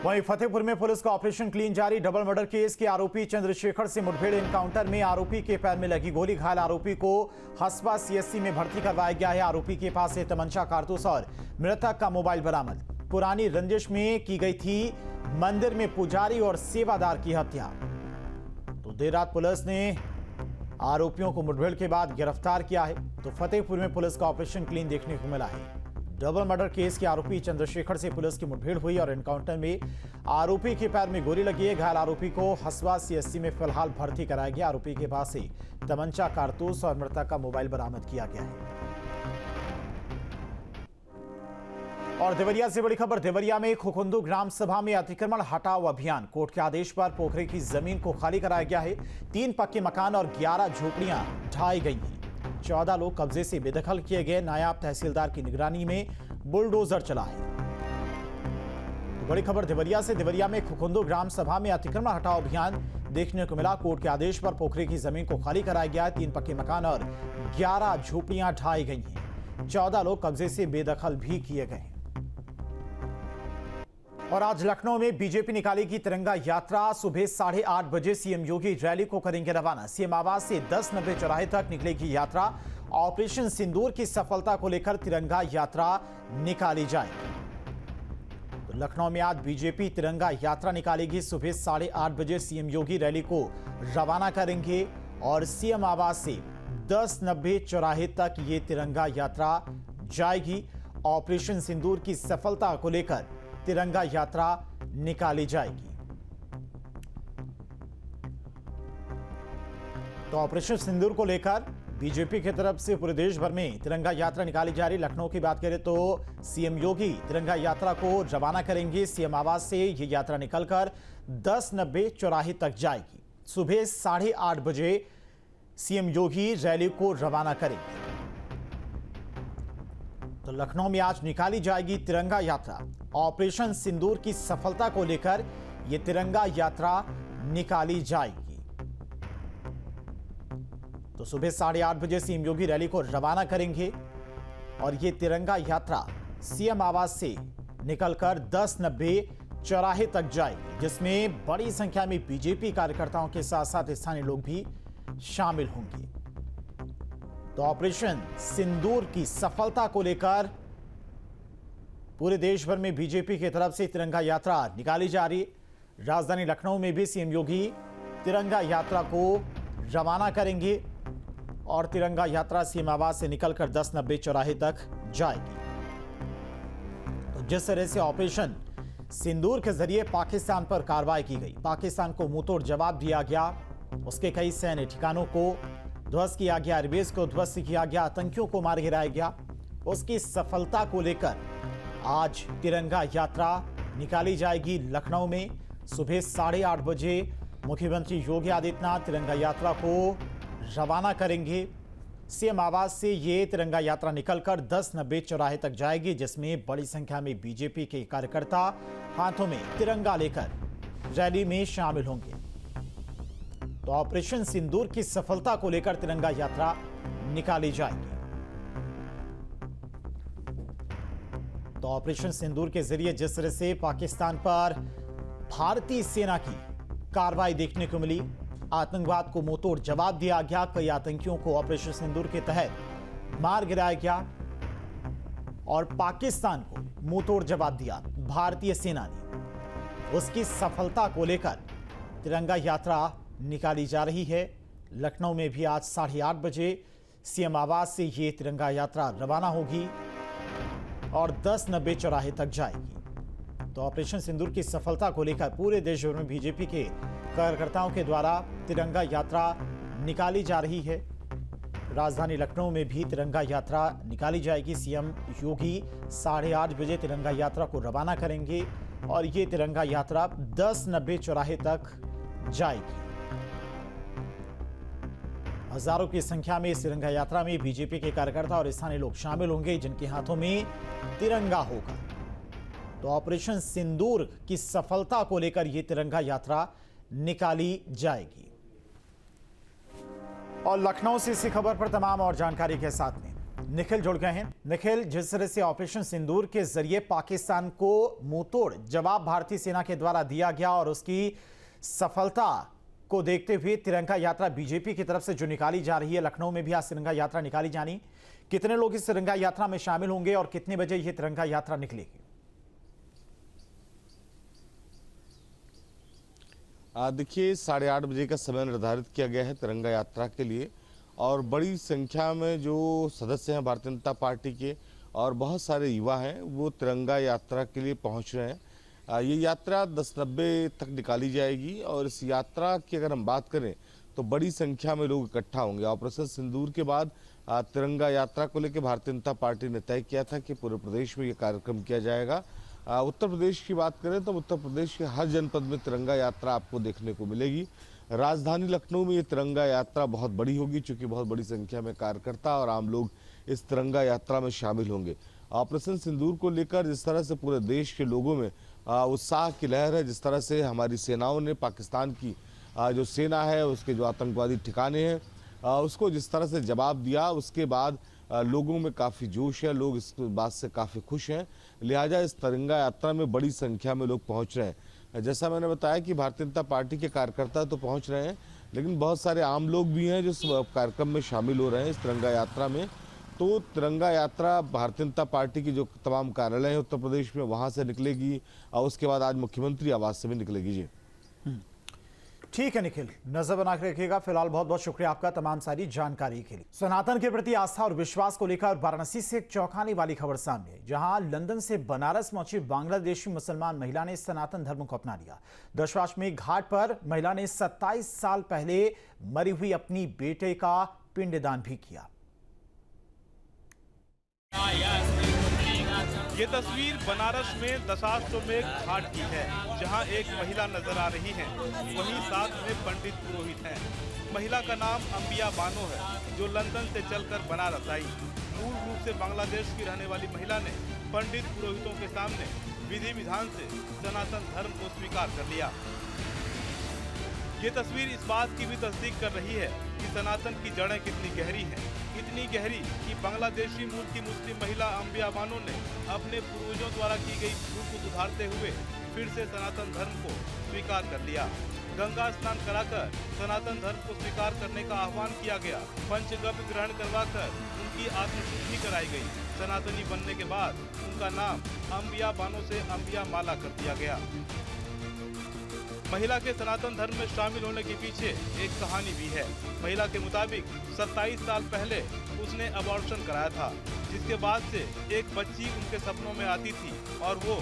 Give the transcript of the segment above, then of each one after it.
वहीं फतेहपुर में पुलिस का ऑपरेशन क्लीन जारी। डबल मर्डर केस के आरोपी चंद्रशेखर से मुठभेड़ एनकाउंटर में आरोपी के पैर में लगी गोली, घायल आरोपी को हसपा सीएससी में भर्ती करवाया गया है। आरोपी के पास से तमंचा, कारतूस और मृतक का मोबाइल बरामद। पुरानी रंजिश में की गई थी मंदिर में पुजारी और सेवादार की हत्या। तो देर रात पुलिस ने आरोपियों को मुठभेड़ के बाद गिरफ्तार किया है। तो फतेहपुर में पुलिस का ऑपरेशन क्लीन देखने को मिला है। डबल मर्डर केस के आरोपी चंद्रशेखर से पुलिस की मुठभेड़ हुई और एनकाउंटर में आरोपी के पैर में गोली लगी है। घायल आरोपी को हसवा सीएससी में फिलहाल भर्ती कराया गया। आरोपी के पास से तमंचा, कारतूस और मृतक का मोबाइल बरामद किया गया है। और देवरिया से बड़ी खबर। देवरिया में खुखुंदू ग्राम सभा में अतिक्रमण हटाओ अभियान। कोर्ट के आदेश पर पोखरे की जमीन को खाली कराया गया है। 3 पक्के मकान और 11 झोपड़ियां ढाई गई हैं। 14 लोग कब्जे से बेदखल किए गए। नायब तहसीलदार की निगरानी में बुलडोजर चला है। तो बड़ी खबर देवरिया से। देवरिया में खुखुंदू ग्राम सभा में अतिक्रमण हटाओ अभियान देखने को मिला। कोर्ट के आदेश पर पोखरे की जमीन को खाली कराया गया है। 3 पक्के मकान और 11 झोपड़ियां ढाई गई हैं। 14 लोग कब्जे से बेदखल भी किए गए। और आज लखनऊ में बीजेपी निकालेगी तिरंगा यात्रा। सुबह 8:30 बजे सीएम योगी रैली को करेंगे रवाना। सीएम आवास से 1090 चौराहे तक निकलेगी यात्रा। ऑपरेशन सिंदूर की सफलता को लेकर तिरंगा यात्रा निकाली जाएगी। तो लखनऊ में आज बीजेपी तिरंगा यात्रा निकालेगी। सुबह 8:30 बजे सीएम योगी रैली को रवाना करेंगे और सीएम आवास से 1090 चौराहे तक ये तिरंगा यात्रा जाएगी। ऑपरेशन सिंदूर की सफलता को लेकर तिरंगा यात्रा निकाली जाएगी। तो ऑपरेशन सिंदूर को लेकर बीजेपी की तरफ से पूरे देश भर में तिरंगा यात्रा निकाली जा रही। लखनऊ की बात करें तो सीएम योगी तिरंगा यात्रा को रवाना करेंगे। सीएम आवास से यह यात्रा निकलकर 1090 चौराहे तक जाएगी। सुबह 8:30 बजे सीएम योगी रैली को रवाना करेंगे। तो लखनऊ में आज निकाली जाएगी तिरंगा यात्रा। ऑपरेशन सिंदूर की सफलता को लेकर यह तिरंगा यात्रा निकाली जाएगी। तो सुबह 8:30 बजे सीएम योगी रैली को रवाना करेंगे और यह तिरंगा यात्रा सीएम आवास से निकलकर 1090 चौराहे तक जाएगी, जिसमें बड़ी संख्या में बीजेपी कार्यकर्ताओं के साथ साथ स्थानीय लोग भी शामिल होंगे। तो ऑपरेशन सिंदूर की सफलता को लेकर पूरे देश भर में बीजेपी की तरफ से तिरंगा यात्रा निकाली जा रही। राजधानी लखनऊ में भी सीएम योगी तिरंगा यात्रा को रवाना करेंगे और तिरंगा यात्रा सीएम आवास से निकलकर 1090 चौराहे तक जाएगी। तो जिस तरह से ऑपरेशन सिंदूर के जरिए पाकिस्तान पर कार्रवाई की गई, पाकिस्तान को मुंहतोड़ जवाब दिया गया, उसके कई सैन्य ठिकानों को ध्वस्त किया गया, एयरबेस को ध्वस्त किया गया, आतंकियों को मार गिराया गया, उसकी सफलता को लेकर आज तिरंगा यात्रा निकाली जाएगी। लखनऊ में सुबह 8:30 बजे मुख्यमंत्री योगी आदित्यनाथ तिरंगा यात्रा को रवाना करेंगे। सीएम आवास से ये तिरंगा यात्रा निकलकर 1090 चौराहे तक जाएगी, जिसमें बड़ी संख्या में बीजेपी के कार्यकर्ता हाथों में तिरंगा लेकर रैली में शामिल होंगे। तो ऑपरेशन सिंदूर की सफलता को लेकर तिरंगा यात्रा निकाली जाएगी। तो ऑपरेशन सिंदूर के जरिए जिस तरह से पाकिस्तान पर भारतीय सेना की कार्रवाई देखने को मिली, आतंकवाद को मुंहतोड़ जवाब दिया गया, कई आतंकियों को ऑपरेशन सिंदूर के तहत मार गिराया गया और पाकिस्तान को मुंहतोड़ जवाब दिया भारतीय सेना ने। उसकी सफलता को लेकर तिरंगा यात्रा निकाली जा रही है। लखनऊ में भी आज 8:30 बजे सीएम आवास से ये तिरंगा यात्रा रवाना होगी और 1090 चौराहे तक जाएगी। तो ऑपरेशन सिंदूर की सफलता को लेकर पूरे देश भर में बीजेपी के कार्यकर्ताओं के द्वारा तिरंगा यात्रा निकाली जा रही है। राजधानी लखनऊ में भी तिरंगा यात्रा निकाली जाएगी। सीएम योगी 8:30 बजे तिरंगा यात्रा को रवाना करेंगे और ये तिरंगा यात्रा 1090 चौराहे तक जाएगी। हजारों की संख्या में इस तिरंगा यात्रा में बीजेपी के कार्यकर्ता और स्थानीय लोग शामिल होंगे, जिनके हाथों में तिरंगा होगा। तो ऑपरेशन सिंदूर की सफलता को लेकर यह तिरंगा यात्रा निकाली जाएगी। और लखनऊ से इसी खबर पर तमाम और जानकारी के साथ में निखिल जुड़ गए हैं। निखिल, जिस तरह से ऑपरेशन सिंदूर के जरिए पाकिस्तान को मुंहतोड़ जवाब भारतीय सेना के द्वारा दिया गया और उसकी सफलता को देखते हुए तिरंगा यात्रा बीजेपी की तरफ से जो निकाली जा रही है, लखनऊ में भी आज तिरंगा यात्रा निकाली जानी, कितने लोग इस तिरंगा यात्रा में शामिल होंगे और कितने बजे यह तिरंगा यात्रा निकलेगी? देखिए 8:30 बजे का समय निर्धारित किया गया है तिरंगा यात्रा के लिए और बड़ी संख्या में जो सदस्य हैं भारतीय जनता पार्टी के और बहुत सारे युवा हैं वो तिरंगा यात्रा के लिए पहुंच रहे हैं। ये यात्रा 10:90 तक निकाली जाएगी और इस यात्रा की अगर हम बात करें तो बड़ी संख्या में लोग इकट्ठा होंगे। ऑपरेशन सिंदूर के बाद तिरंगा यात्रा को लेकर भारतीय जनता पार्टी ने तय किया था कि पूरे प्रदेश में ये कार्यक्रम किया जाएगा। उत्तर प्रदेश की बात करें तो उत्तर प्रदेश के हर जनपद में तिरंगा यात्रा आपको देखने को मिलेगी। राजधानी लखनऊ में ये तिरंगा यात्रा बहुत बड़ी होगी, चूंकि बहुत बड़ी संख्या में कार्यकर्ता और आम लोग इस तिरंगा यात्रा में शामिल होंगे। ऑपरेशन सिंदूर को लेकर जिस तरह से पूरे देश के लोगों में उत्साह की लहर है, जिस तरह से हमारी सेनाओं ने पाकिस्तान की जो सेना है उसके जो आतंकवादी ठिकाने हैं उसको जिस तरह से जवाब दिया, उसके बाद लोगों में काफ़ी जोश है, लोग इस बात से काफ़ी खुश हैं। लिहाजा इस तिरंगा यात्रा में बड़ी संख्या में लोग पहुंच रहे हैं। जैसा मैंने बताया कि भारतीय जनता पार्टी के कार्यकर्ता तो पहुंच रहे हैं, लेकिन बहुत सारे आम लोग भी हैं जो इस कार्यक्रम में शामिल हो रहे हैं इस तिरंगा यात्रा में। तो तिरंगा यात्रा भारतीय जनता पार्टी की जो तमाम कार्यालय हैं उत्तर प्रदेश में वहाँ से निकलेगी और उसके बाद आज मुख्यमंत्री आवास से भी निकलेगी। जी ठीक है निखिल, नजर बना के रखिएगा। फिलहाल बहुत बहुत शुक्रिया आपका तमाम सारी जानकारी के लिए। सनातन के प्रति आस्था और विश्वास को लेकर वाराणसी से एक चौंकाने वाली खबर सामने आई, जहां लंदन से बनारस पहुंची बांग्लादेशी मुसलमान महिला ने सनातन धर्म को अपना लिया। दशाश्वमेध घाट पर महिला ने 27 साल पहले मरी हुई अपनी बेटे का पिंडदान भी किया। ये तस्वीर बनारस में दशाश्वमेध घाट की है, जहां एक महिला नजर आ रही है, वहीं साथ में पंडित पुरोहित हैं। महिला का नाम अंबिया बानो है, जो लंदन से चलकर बनारस आई। मूल रूप से बांग्लादेश की रहने वाली महिला ने पंडित पुरोहितों के सामने विधि विधान से सनातन धर्म को स्वीकार कर लिया। ये तस्वीर इस बात की भी तस्दीक कर रही है कि सनातन की जड़ें कितनी गहरी हैं, इतनी गहरी कि बांग्लादेशी मूल की मुस्लिम महिला अंबिया बानो ने अपने पूर्वजों द्वारा की गई भूल को सुधारते हुए फिर से सनातन धर्म को स्वीकार कर लिया। गंगा स्नान कराकर सनातन धर्म को स्वीकार करने का आह्वान किया गया। पंचगव्य ग्रहण करवाकर उनकी आत्मशुद्धि कराई गई। सनातनी बनने के बाद उनका नाम अंबिया बानो से अंबिया माला कर दिया गया। महिला के सनातन धर्म में शामिल होने के पीछे एक कहानी भी है। महिला के मुताबिक 27 साल पहले उसने अबॉर्शन कराया था, जिसके बाद से एक बच्ची उनके सपनों में आती थी और वो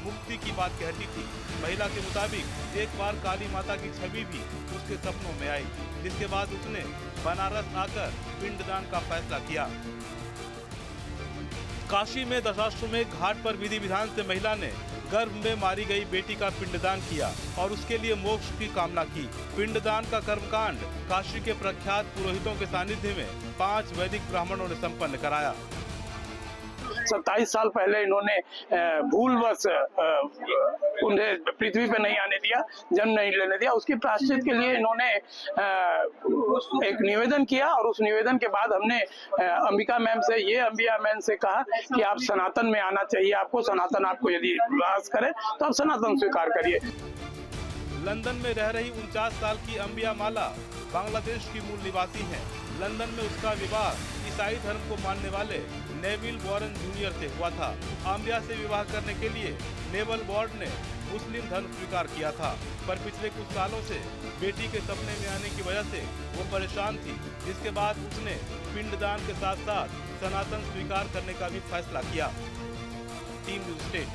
मुक्ति की बात कहती थी। महिला के मुताबिक एक बार काली माता की छवि भी उसके सपनों में आई, जिसके बाद उसने बनारस आकर पिंडदान का फैसला किया। काशी में दशाश्वमेध घाट पर विधि विधान से महिला ने गर्भ में मारी गई बेटी का पिंडदान किया और उसके लिए मोक्ष की कामना की। पिंडदान का कर्मकांड काशी के प्रख्यात पुरोहितों के सानिध्य में 5 वैदिक ब्राह्मणों ने संपन्न कराया। 27 साल पहले इन्होंने भूलवश उन्हें पृथ्वी पे नहीं आने दिया, जन्म नहीं लेने दिया। उसके प्रायश्चित के लिए इन्होंने एक निवेदन किया और उस निवेदन के बाद हमने अंबिका मैम से कहा कि आप सनातन में आना चाहिए, आपको सनातन आपको यदि विश्वास करे तो आप सनातन स्वीकार करिए। लंदन में रह रही 49 साल की अंबिया माला बांग्लादेश की मूल निवासी है। लंदन में उसका विवाह ईसाई धर्म को मानने वाले नेविल वॉरेन जूनियर से हुआ था। अंबिया से विवाह करने के लिए नेवल बोर्ड ने मुस्लिम धर्म स्वीकार किया था, पर पिछले कुछ सालों से बेटी के सपने में आने की वजह से वो परेशान थी, जिसके बाद उसने पिंडदान के साथ साथ सनातन स्वीकार करने का भी फैसला किया। Team news state.